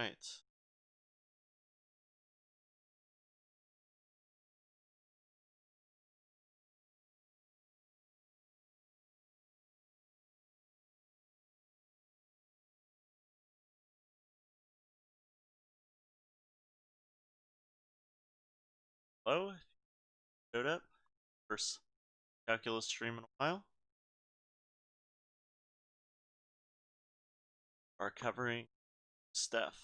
Right. Hello, showed up. First calculus stream in a while. Are covering stuff.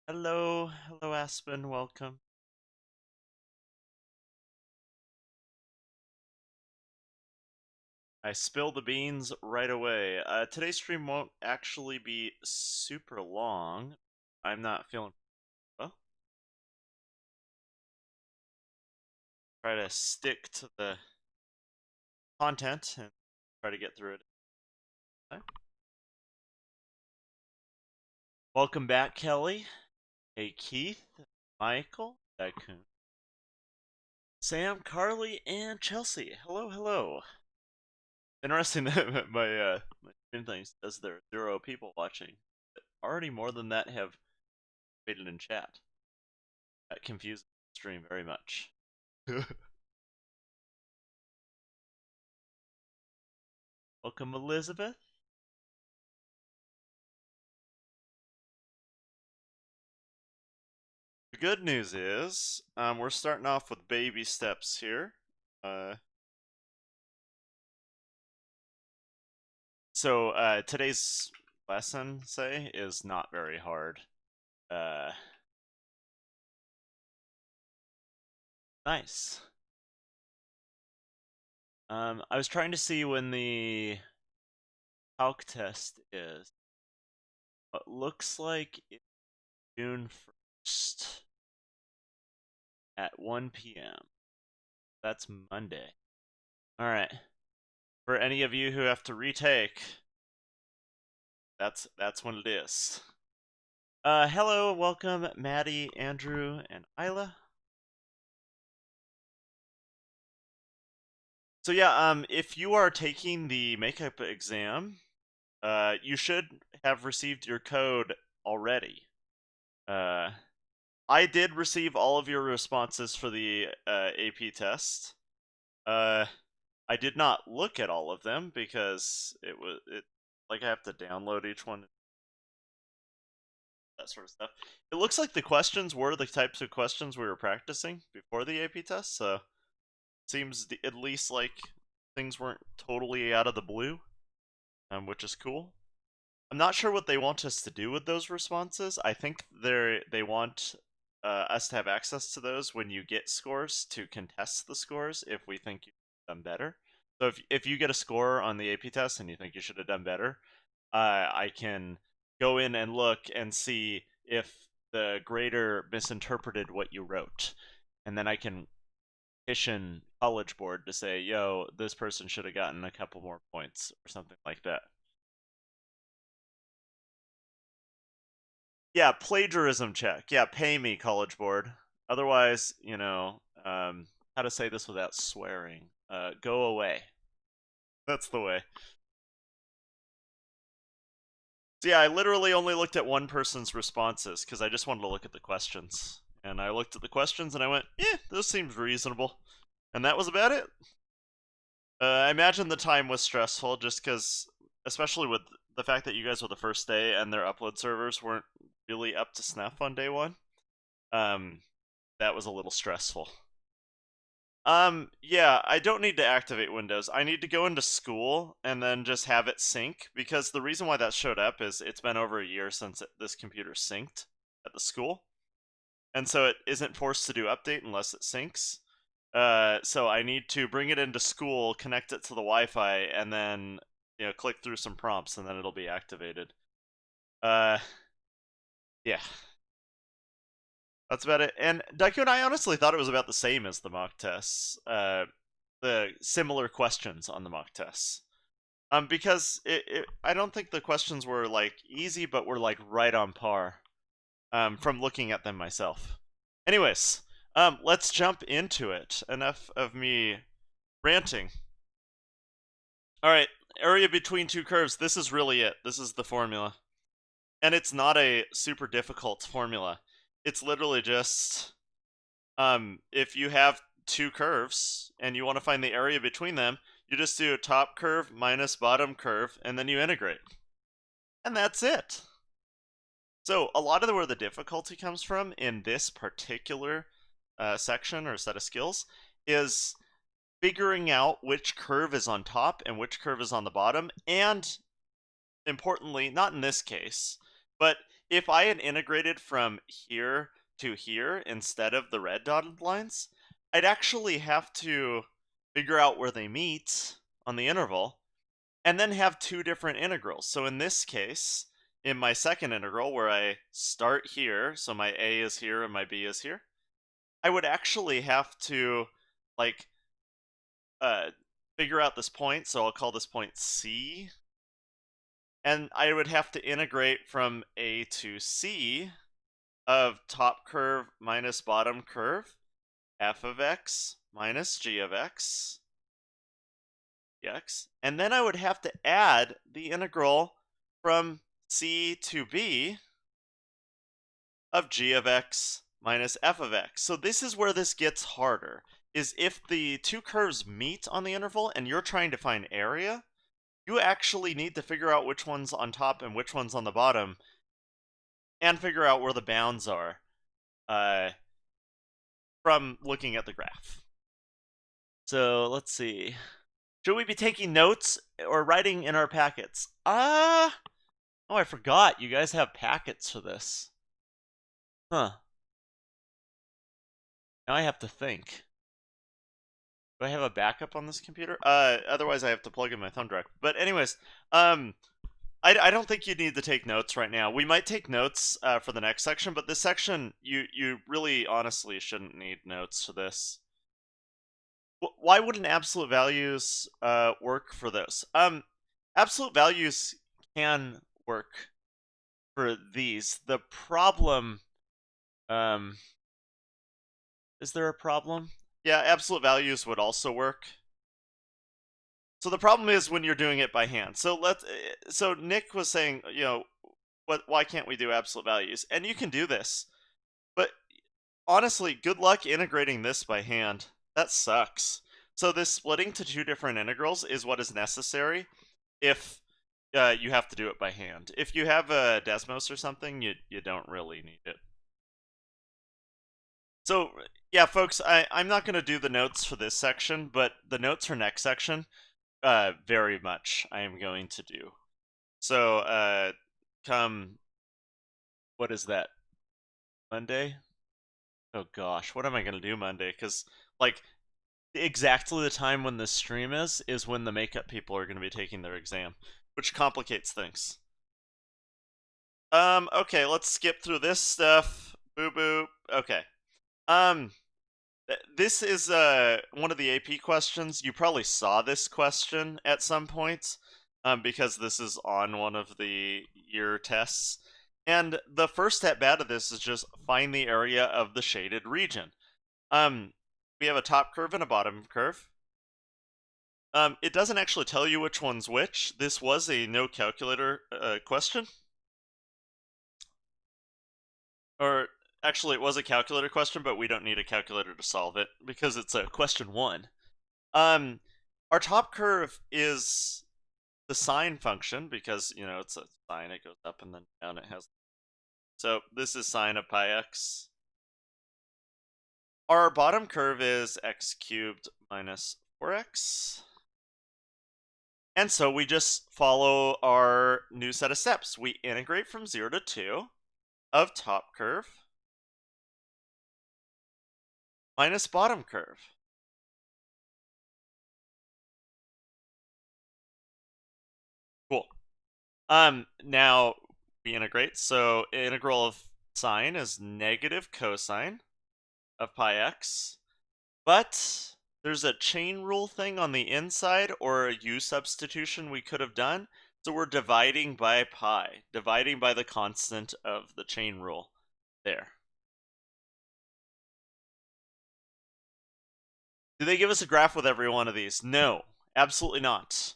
Hello, hello Aspen, welcome. I spill the beans right away. Today's stream won't actually be super long. I'm not feeling well. Try to stick to the content and try to get through it. Welcome back, Kelly. Hey, Keith, Michael, Dakun, Sam, Carly, and Chelsea. Hello, hello. Interesting that my stream thing says there are 0 people watching. Already more than that have waited in chat. That confuses the stream very much. Welcome, Elizabeth. The good news is we're starting off with baby steps here. So today's lesson, say, is not very hard. Nice. I was trying to see when the calc test is. It looks like it's June 1st at 1 p.m. That's Monday. Alright. For any of you who have to retake, that's when it is. Hello, welcome, Maddie, Andrew, and Isla. So yeah, if you are taking the makeup exam, you should have received your code already. I did receive all of your responses for the AP test. I did not look at all of them because it like I have to download each one, that sort of stuff. It looks like the questions were the types of questions we were practicing before the AP test, so seems at least like things weren't totally out of the blue, which is cool. I'm not sure what they want us to do with those responses. I think they want us to have access to those when you get scores to contest the scores if we think you've done better. So if you get a score on the AP test and you think you should have done better, I can go in and look and see if the grader misinterpreted what you wrote, and then I can petition College Board to say, yo, this person should have gotten a couple more points or something like that. Yeah, plagiarism check. Yeah, pay me, College Board. Otherwise, how to say this without swearing. Go away. That's the way. So yeah, I literally only looked at one person's responses because I just wanted to look at the questions. And I looked at the questions and I went, this seems reasonable. And that was about it. I imagine the time was stressful just because, especially with the fact that you guys were the first day and their upload servers weren't really up to snuff on day one. That was a little stressful. Yeah, I don't need to activate Windows. I need to go into school and then just have it sync, because the reason why that showed up is it's been over a year since this computer synced at the school. And so it isn't forced to do update unless it syncs. So I need to bring it into school, connect it to the Wi-Fi, and then click through some prompts, and then it'll be activated. Yeah. That's about it. And Daikun, I honestly thought it was about the same as the mock tests. The similar questions on the mock tests. Because I don't think the questions were like easy, but were like right on par. From looking at them myself. Anyways, let's jump into it. Enough of me ranting. All right, area between two curves. This is really it. This is the formula. And it's not a super difficult formula. It's literally just if you have two curves and you want to find the area between them, you just do top curve minus bottom curve, and then you integrate. And that's it. So a lot of where the difficulty comes from in this particular section or set of skills is figuring out which curve is on top and which curve is on the bottom, and importantly, not in this case, but if I had integrated from here to here instead of the red dotted lines, I'd actually have to figure out where they meet on the interval and then have two different integrals. So in this case, in my second integral where I start here, so my a is here and my b is here, I would actually have to like figure out this point, so I'll call this point C, and I would have to integrate from a to c of top curve minus bottom curve, f of x minus g of x, dx, and then I would have to add the integral from c to b of g of x minus f of x. So this is where this gets harder, is if the two curves meet on the interval and you're trying to find area, you actually need to figure out which one's on top and which one's on the bottom, and figure out where the bounds are from looking at the graph. So let's see. Should we be taking notes or writing in our packets? Oh, I forgot. You guys have packets for this. Huh. Now I have to think. Do I have a backup on this computer? Otherwise I have to plug in my thumb drive. But anyways, I don't think you need to take notes right now. We might take notes for the next section, but this section, you really honestly shouldn't need notes for this. Why wouldn't absolute values work for this? Absolute values can work for these. The problem, is there a problem? Yeah, absolute values would also work. So the problem is when you're doing it by hand. So Nick was saying, why can't we do absolute values? And you can do this, but honestly, good luck integrating this by hand. That sucks. So this splitting to two different integrals is what is necessary if you have to do it by hand. If you have a Desmos or something, you don't really need it. So yeah, folks, I'm not going to do the notes for this section, but the notes for next section, very much I am going to do. So come, what is that, Monday? Oh gosh, what am I going to do Monday? Because like exactly the time when this stream is when the makeup people are going to be taking their exam, which complicates things. Okay, let's skip through this stuff. Boo boop. Okay. This is one of the AP questions. You probably saw this question at some point, because this is on one of the year tests. And the first step out of this is just find the area of the shaded region. We have a top curve and a bottom curve. It doesn't actually tell you which one's which. This was a no calculator question. Or actually, it was a calculator question, but we don't need a calculator to solve it because it's a question 1. Our top curve is the sine function because, it's a sine, it goes up and then down, it has. So this is sine of pi x. Our bottom curve is x cubed minus 4x. And so we just follow our new set of steps. We integrate from 0 to 2 of top curve minus bottom curve. Cool. Now we integrate. So integral of sine is negative cosine of pi x, but there's a chain rule thing on the inside, or a u substitution we could have done. So we're dividing by pi, dividing by the constant of the chain rule there. Do they give us a graph with every one of these? No, absolutely not.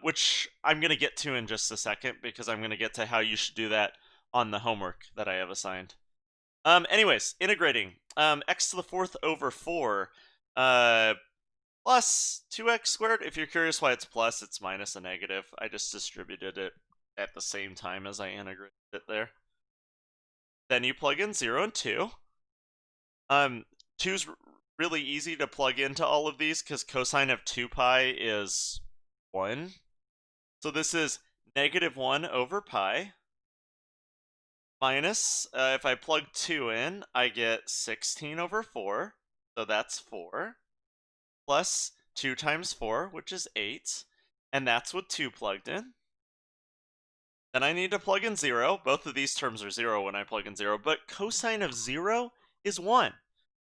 which I'm going to get to in just a second because I'm going to get to how you should do that on the homework that I have assigned. Anyways, integrating x to the fourth over 4 plus 2x squared. If you're curious why it's plus, it's minus a negative. I just distributed it at the same time as I integrated it there. Then you plug in 0 and 2. 2's really easy to plug into all of these because cosine of 2 pi is 1. So this is negative 1 over pi minus, if I plug 2 in, I get 16 over 4, so that's 4, plus 2 times 4, which is 8, and that's with 2 plugged in. Then I need to plug in 0. Both of these terms are 0 when I plug in 0, but cosine of 0 is 1.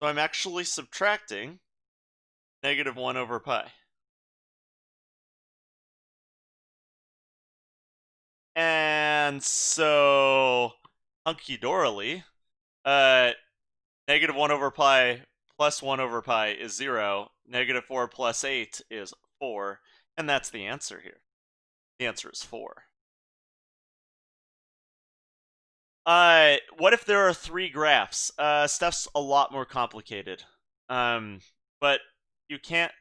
So I'm actually subtracting negative 1 over pi. And so, hunky-dorily, negative 1 over pi plus 1 over pi is 0. Negative 4 plus 8 is 4. And that's the answer here. The answer is 4. What if there are 3 graphs? Stuff's a lot more complicated. But you can't...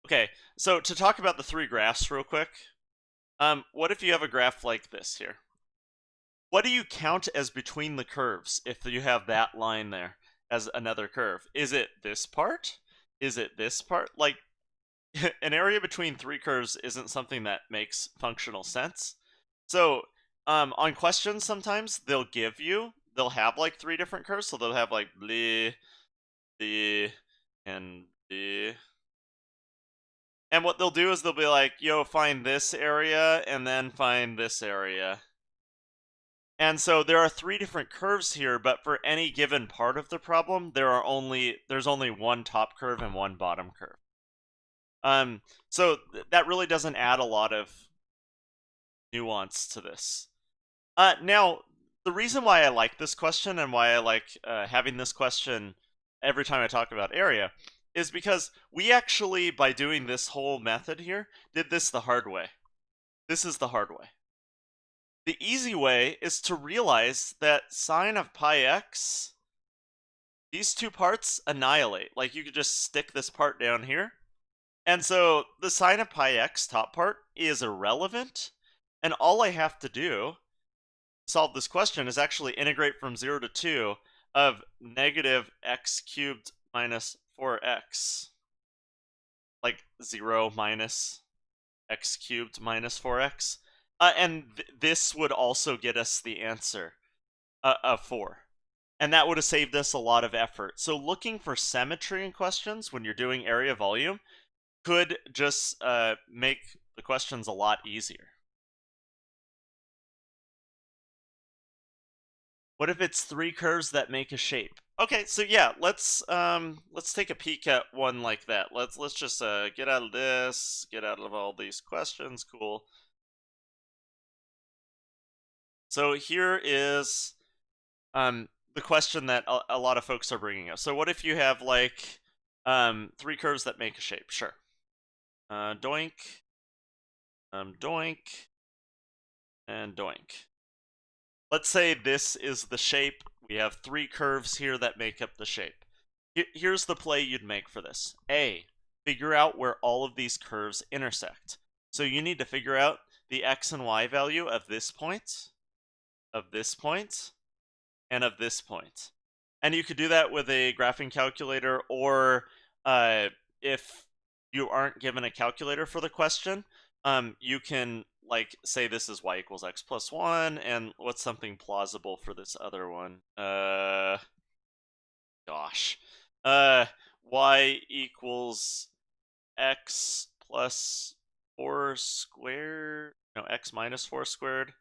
Okay, so to talk about the 3 graphs real quick, what if you have a graph like this here? What do you count as between the curves if you have that line there as another curve? Is it this part? Is it this part? Like, an area between 3 curves isn't something that makes functional sense. So, on questions sometimes, they'll have like 3 different curves, so they'll have like bleh, bleh, and bleh. And what they'll do is they'll be like, yo, find this area, and then find this area. And so there are 3 different curves here, but for any given part of the problem, there's only one top curve and one bottom curve. So that really doesn't add a lot of nuance to this. Now, the reason why I like this question and why I like having this question every time I talk about area is because we actually, by doing this whole method here, did this the hard way. This is the hard way. The easy way is to realize that sine of pi x, these 2 parts annihilate. Like, you could just stick this part down here. And so the sine of pi x top part is irrelevant. And all I have to do to solve this question is actually integrate from 0 to 2 of negative x cubed minus 4x. Like 0 minus x cubed minus 4x. And this would also get us the answer of 4. And that would have saved us a lot of effort. So looking for symmetry in questions when you're doing area volume could just make the questions a lot easier. What if it's 3 curves that make a shape? Okay, so yeah, let's take a peek at one like that. Let's just get out of this, get out of all these questions. Cool. So here is the question that a lot of folks are bringing up. So what if you have like 3 curves that make a shape? Sure. Doink, doink, and doink. Let's say this is the shape. We have 3 curves here that make up the shape. Here's the play you'd make for this. A, figure out where all of these curves intersect. So you need to figure out the x and y value of this point, of this point, and of this point. And you could do that with a graphing calculator, or if you aren't given a calculator for the question, you can like say this is y equals x plus 1, and what's something plausible for this other one? Y equals x plus 4 squared, no, x minus 4 squared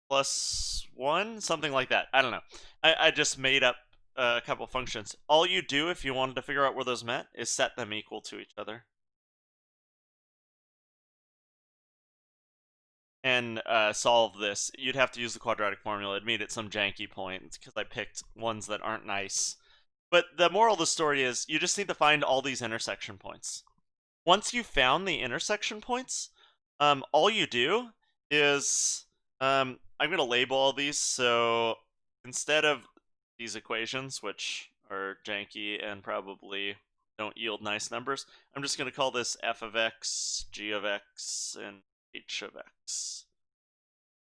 plus 1, something like that. I don't know. I just made up a couple functions. All you do if you wanted to figure out where those met is set them equal to each other. And solve this. You'd have to use the quadratic formula. It made it some janky point because I picked ones that aren't nice. But the moral of the story is you just need to find all these intersection points. once you've found the intersection points, all you do is, I'm going to label all these, so instead of these equations, which are janky and probably don't yield nice numbers, I'm just going to call this f of x, g of x, and h of x.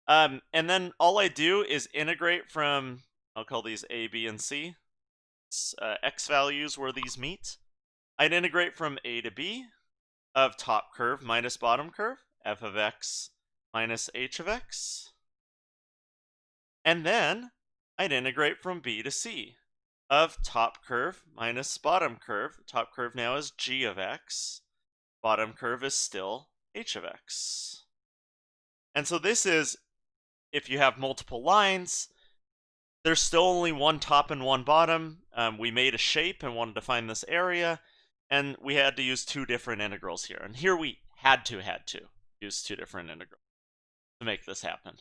And then all I do is integrate from, I'll call these a, b, and c, x values where these meet. I'd integrate from a to b of top curve minus bottom curve, f of x minus h of x. And then I'd integrate from b to c of top curve minus bottom curve. Top curve now is g of x. Bottom curve is still h of x. And so this is, if you have multiple lines, there's still only one top and one bottom. We made a shape and wanted to find this area, and we had to use two different integrals here. And here we had to use two different integrals to make this happen.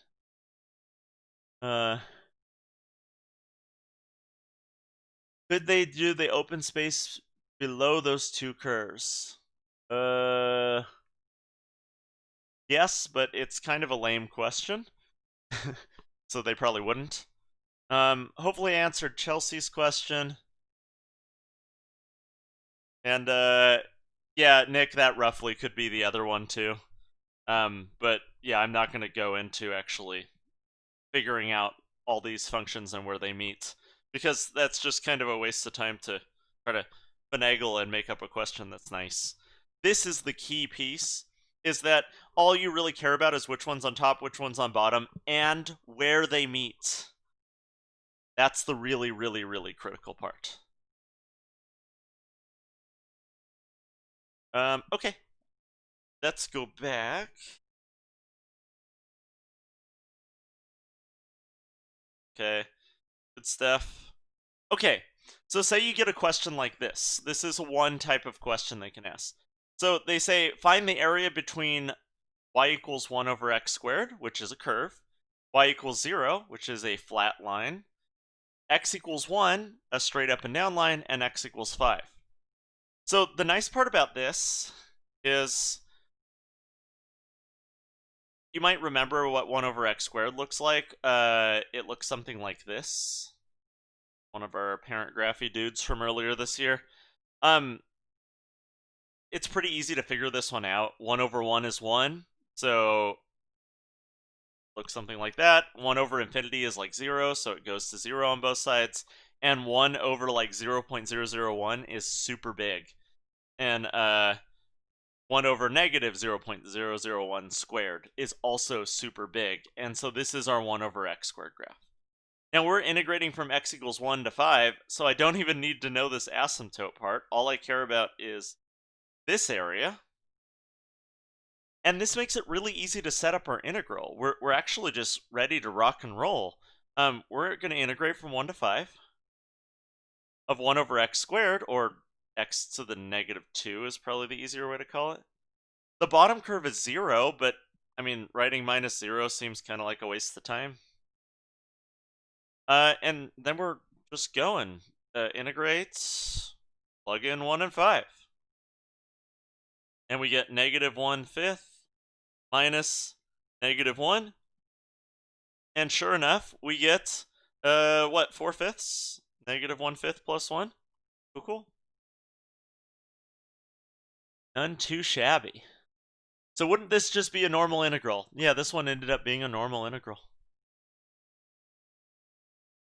Could they do the open space below those two curves? Yes, but it's kind of a lame question. So they probably wouldn't. Hopefully I answered Chelsea's question. And yeah, Nick, that roughly could be the other one too. But yeah, I'm not going to go into actually figuring out all these functions and where they meet, because that's just kind of a waste of time to try to finagle and make up a question that's nice. This is the key piece, is that all you really care about is which one's on top, which one's on bottom, and where they meet. That's the really, really, really critical part. Okay. Let's go back. Okay. Good stuff. Okay. So say you get a question like this. This is one type of question they can ask. So they say, find the area between y equals 1 over x squared, which is a curve, y equals 0, which is a flat line, x equals 1, a straight up and down line, and x equals 5. So the nice part about this is you might remember what 1 over x squared looks like. It looks something like this. One of our parent graphy dudes from earlier this year. It's pretty easy to figure this one out. 1 over 1 is 1, so looks something like that. 1 over infinity is like 0, so it goes to 0 on both sides. And 1 over like 0.001 is super big. And 1 over negative 0.001 squared is also super big. And so this is our 1 over x squared graph. Now we're integrating from x equals 1 to 5, so I don't even need to know this asymptote part. All I care about is this area. And this makes it really easy to set up our integral. We're actually just ready to rock and roll. We're going to integrate from 1 to 5 of 1 over x squared, or x to the negative 2 is probably the easier way to call it. The bottom curve is 0, but I mean, writing minus 0 seems kind of like a waste of time. And then we're just going. Integrate, plug in 1 and 5. And we get negative 1/5 minus negative 1. And sure enough, we get, what, 4/5? Negative 1/5 plus 1. Cool. None too shabby. So wouldn't this just be a normal integral? Yeah, this one ended up being a normal integral.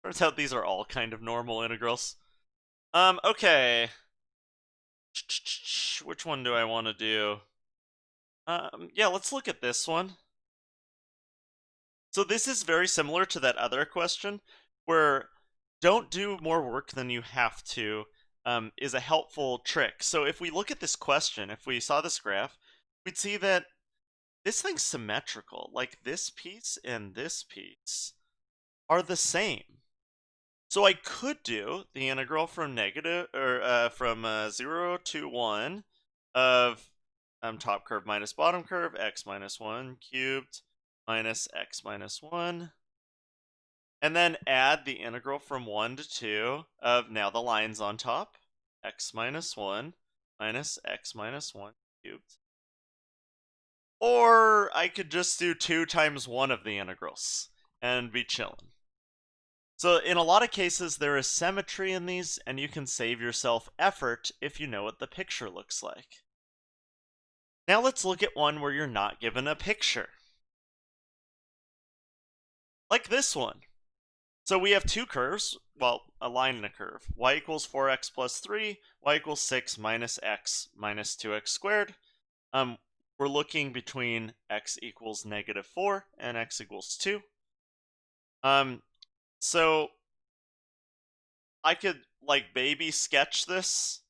Turns out these are all kind of normal integrals. Okay. Which one do I want to do? Yeah, let's look at this one. So this is very similar to that other question, where don't do more work than you have to is a helpful trick. So if we look at this question, if we saw this graph, we'd see that this thing's symmetrical. Like this piece and this piece are the same. So I could do the integral from negative, or from 0 to 1 of top curve minus bottom curve, x minus 1 cubed minus x minus 1. And then add the integral from 1 to 2 of now the lines on top, x minus 1 minus x minus 1 cubed. Or I could just do 2 times 1 of the integrals and be chilling. So in a lot of cases, there is symmetry in these, and you can save yourself effort if you know what the picture looks like. Now let's look at one where you're not given a picture. Like this one. So we have 2 curves, well, a line and a curve. Y equals 4x plus 3, y equals 6 minus x minus 2x squared. We're looking between x equals -4 and x equals 2. So I could like baby sketch this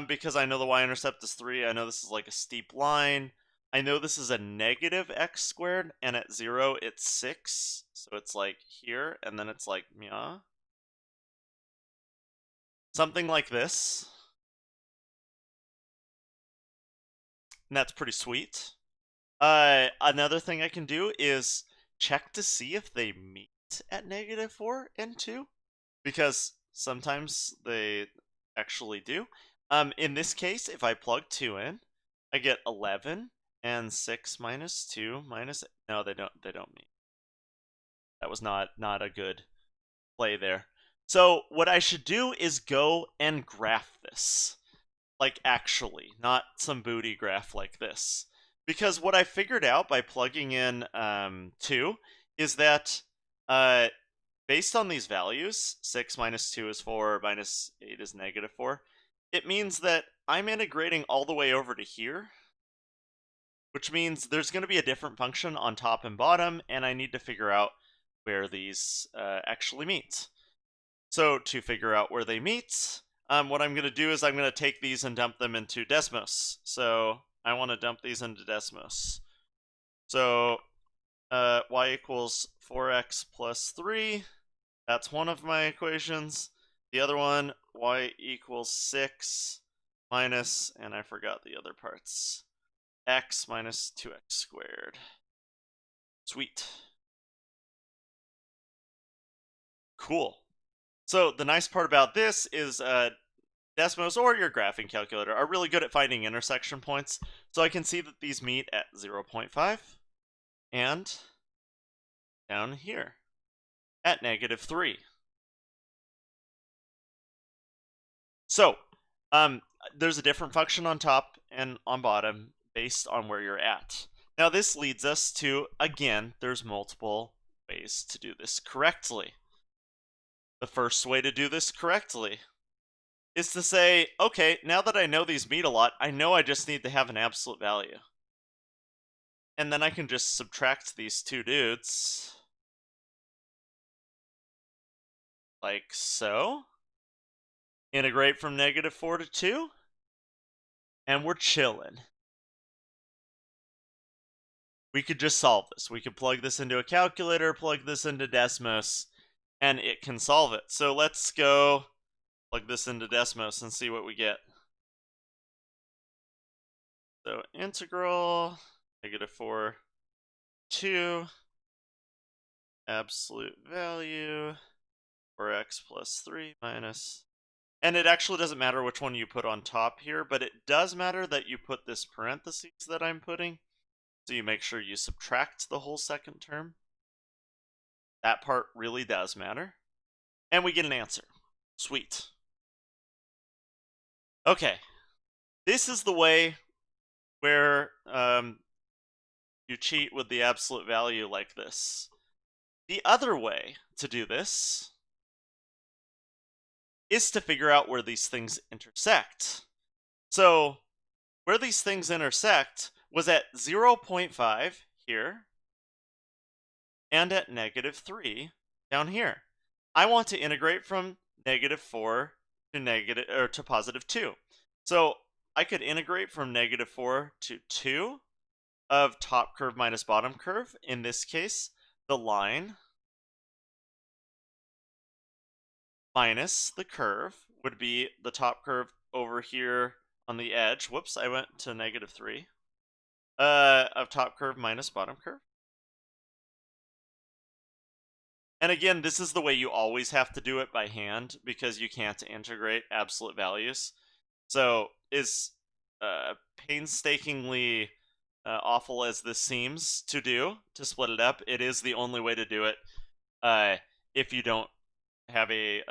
because I know the y-intercept is 3. I know this is like a steep line. I know this is a negative x squared, and at 0 it's 6. So it's like here, and then it's like meow. Something like this. And that's pretty sweet. Another thing I can do is check to see if they meet at -4 and 2, because sometimes they actually do. In this case, if I plug 2 in, I get 11, and 6 minus 2 minus... No, they don't meet. That was not a good play there. So what I should do is go and graph this. Like actually, not some booty graph like this. Because what I figured out by plugging in 2 is that based on these values, 6 minus 2 is 4, minus 8 is -4, it means that I'm integrating all the way over to here, which means there's going to be a different function on top and bottom, and I need to figure out where these actually meet. So to figure out where they meet, what I'm going to do is I'm going to take these and dump them into Desmos. So I want to dump these into Desmos. So y equals 4x plus 3. That's one of my equations. The other one, y equals 6 minus, and I forgot the other parts, x minus 2x squared. Sweet. Cool. So the nice part about this is Desmos or your graphing calculator are really good at finding intersection points. So I can see that these meet at 0.5 and down here at -3. So there's a different function on top and on bottom based on where you're at. Now this leads us to, again, there's multiple ways to do this correctly. The first way to do this correctly is to say, okay, now that I know these meet a lot, I know I just need to have an absolute value. And then I can just subtract these 2 dudes. Like so. Integrate from -4 to 2. And we're chilling. We could just solve this. We could plug this into a calculator, plug this into Desmos, and it can solve it. So let's go plug this into Desmos and see what we get. So integral -4, 2, absolute value, 4x plus 3 minus... And it actually doesn't matter which one you put on top here, but it does matter that you put this parentheses that I'm putting. So you make sure you subtract the whole second term. That part really does matter. And we get an answer. Sweet. Okay. This is the way where you cheat with the absolute value like this. The other way to do this is to figure out where these things intersect. So where these things intersect was at 0.5 here and at -3 down here. I want to integrate from -4 to +2. So I could integrate from -4 to 2 of top curve minus bottom curve. In this case, the line minus the curve would be the top curve over here on the edge. Whoops, I went to -3. Of top curve minus bottom curve. And again, this is the way you always have to do it by hand because you can't integrate absolute values. So is painstakingly awful as this seems to do, to split it up, it is the only way to do it if you don't have a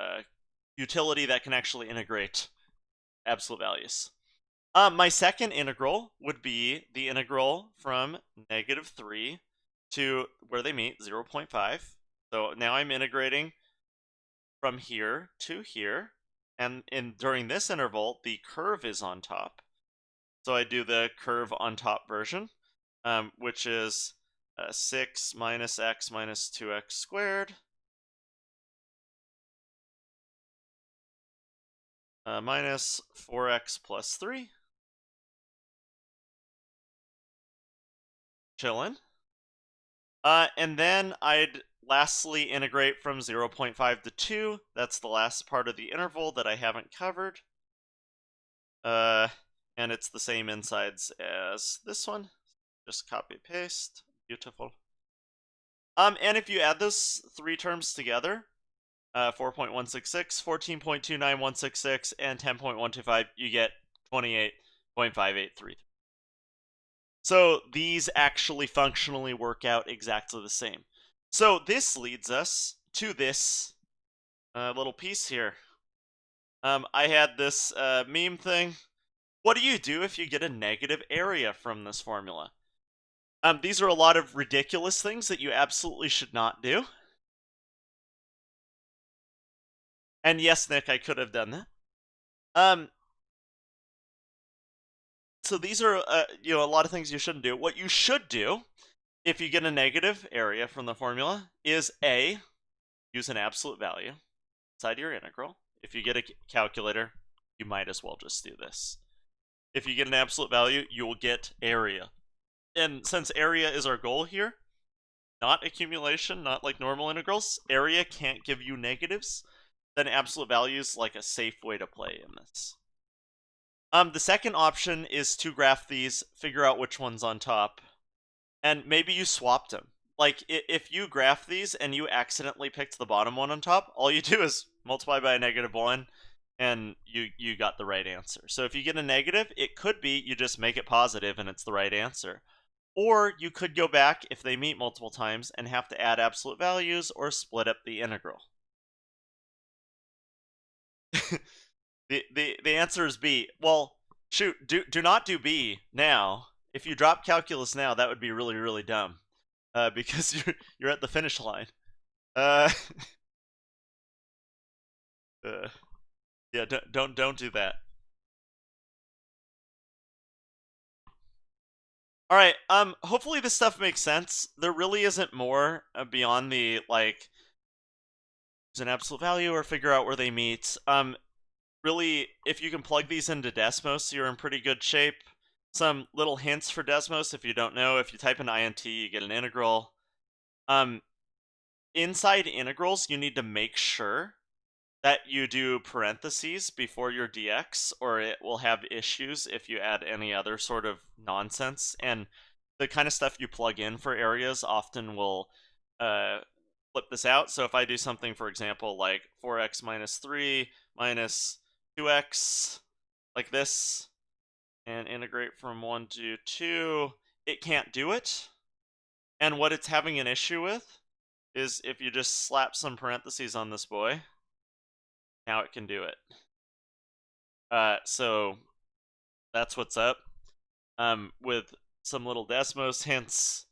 utility that can actually integrate absolute values. My second integral would be the integral from -3 to where they meet, 0.5. So now I'm integrating from here to here, and during this interval, the curve is on top. So I do the curve on top version, which is 6 minus x minus 2x squared minus 4x plus 3. Chillin'. And then I'd lastly integrate from 0.5 to 2. That's the last part of the interval that I haven't covered. And it's the same insides as this one. Just copy paste. Beautiful. And if you add those three terms together, 4.166, 14.29166, and 10.125, you get 28.583. So these actually functionally work out exactly the same. So this leads us to this little piece here. I had this meme thing. What do you do if you get a negative area from this formula? These are a lot of ridiculous things that you absolutely should not do. And yes, Nick, I could have done that. So these are, a lot of things you shouldn't do. What you should do, if you get a negative area from the formula, is A, use an absolute value inside your integral. If you get a calculator, you might as well just do this. If you get an absolute value, you will get area. And since area is our goal here, not accumulation, not like normal integrals, area can't give you negatives, then absolute value is like a safe way to play in this. The second option is to graph these, figure out which one's on top, and maybe you swapped them. Like, if you graph these and you accidentally picked the bottom one on top, all you do is multiply by a -1, and you got the right answer. So if you get a negative, it could be you just make it positive and it's the right answer. Or you could go back, if they meet multiple times, and have to add absolute values or split up the integral. The answer is B. Well, shoot, do not do B now. If you drop calculus now, that would be really, really dumb. Because you're at the finish line. Yeah, don't do that. All right. Hopefully this stuff makes sense. There really isn't more beyond the like use an absolute value or figure out where they meet. Really, if you can plug these into Desmos, you're in pretty good shape. Some little hints for Desmos, if you don't know, if you type in int, you get an integral. Inside integrals, you need to make sure that you do parentheses before your dx, or it will have issues if you add any other sort of nonsense. And the kind of stuff you plug in for areas often will flip this out. So if I do something, for example, like 4x minus 3 minus 2x, like this, and integrate from 1 to 2, it can't do it. And what it's having an issue with is if you just slap some parentheses on this boy, now it can do it. So that's what's up with some little Desmos hints.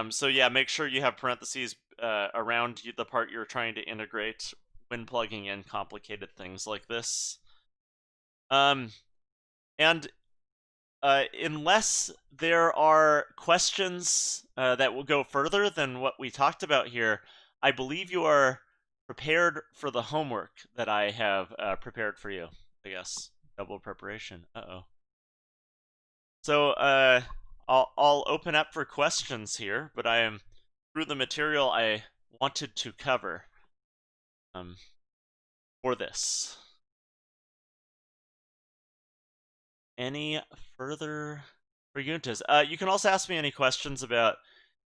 So yeah, make sure you have parentheses around the part you're trying to integrate when plugging in complicated things like this. And unless there are questions that will go further than what we talked about here, I believe you are prepared for the homework that I have prepared for you. I guess double preparation. Uh-oh. So I'll open up for questions here, but I am through the material I wanted to cover for this. Any further preguntas? You can also ask me any questions about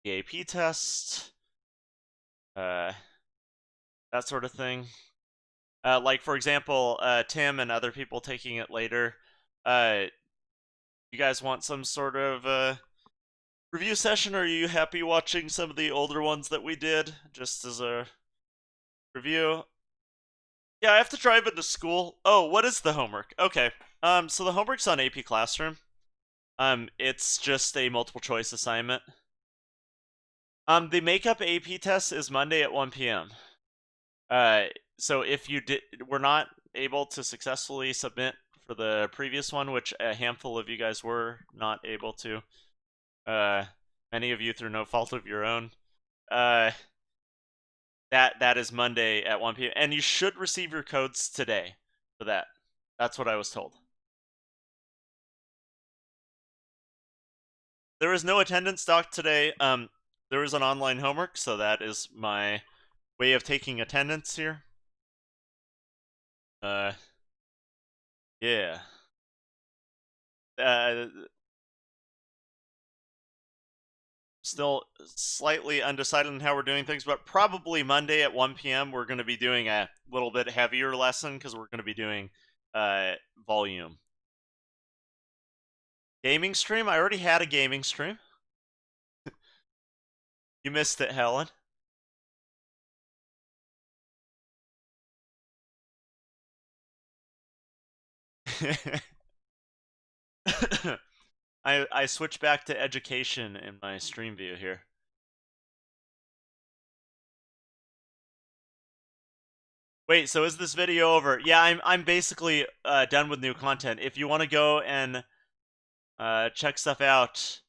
the AP test, that sort of thing. Like, for example, Tim and other people taking it later, You guys want some sort of review session, or are you happy watching some of the older ones that we did just as a review? Yeah, I have to drive into school. Oh, what is the homework? Okay. So the homework's on AP Classroom. It's just a multiple choice assignment. The makeup AP test is Monday at 1 p.m. So if you were not able to successfully submit for the previous one, which a handful of you guys were not able to, many of you through no fault of your own, uh, that is Monday at 1 p.m. And you should receive your codes today for that. That's what I was told. There is no attendance doc today. There is an online homework, so that is my way of taking attendance here. Yeah. Uh, Still slightly undecided on how we're doing things, but probably Monday at 1 p.m. we're going to be doing a little bit heavier lesson because we're going to be doing volume. Gaming stream? I already had a gaming stream. You missed it, Helen. I switched back to education in my stream view here. Wait, so is this video over? Yeah, I'm basically done with new content. If you want to go and check stuff out,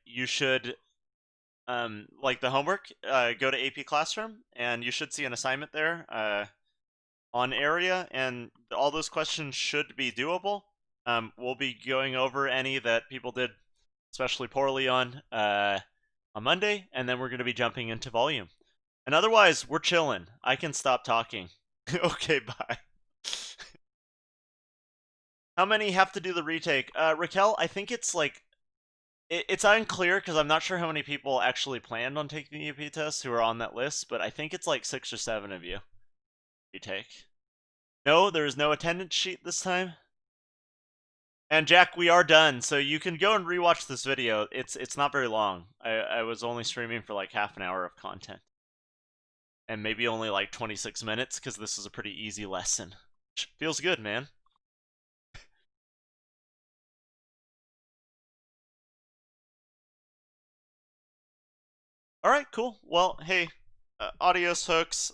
you should like the homework. Go to AP Classroom, and you should see an assignment there on area, and all those questions should be doable. We'll be going over any that people did especially poorly on Monday, and then we're going to be jumping into volume. And otherwise, we're chilling. I can stop talking. Okay, bye. How many have to do the retake? Raquel, I think it's like it's unclear because I'm not sure how many people actually planned on taking the AP test who are on that list, but I think it's like 6 or 7 of you retake. No, there is no attendance sheet this time. And Jack, we are done, so you can go and rewatch this video. It's not very long. I was only streaming for like half an hour of content. And maybe only like 26 minutes because this is a pretty easy lesson. Feels good, man. Alright, cool. Well, hey, adios, hooks.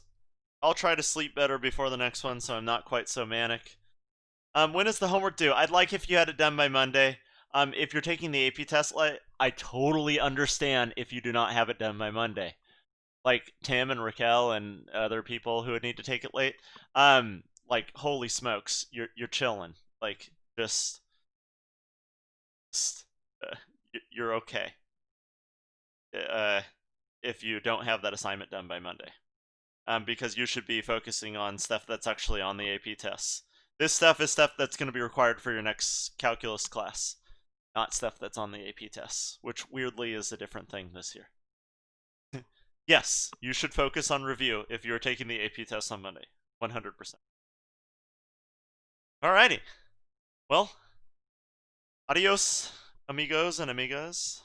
I'll try to sleep better before the next one so I'm not quite so manic. When is the homework due? I'd like if you had it done by Monday. If you're taking the AP test, I totally understand if you do not have it done by Monday. Like Tim and Raquel and other people who would need to take it late. Like holy smokes, you're chilling. Like just uh, you're okay. If you don't have that assignment done by Monday, because you should be focusing on stuff that's actually on the AP tests. This stuff is stuff that's going to be required for your next calculus class, not stuff that's on the AP tests, which weirdly is a different thing this year. Yes, you should focus on review if you're taking the AP test on Monday. 100%. Alrighty. Well, adios, amigos and amigas.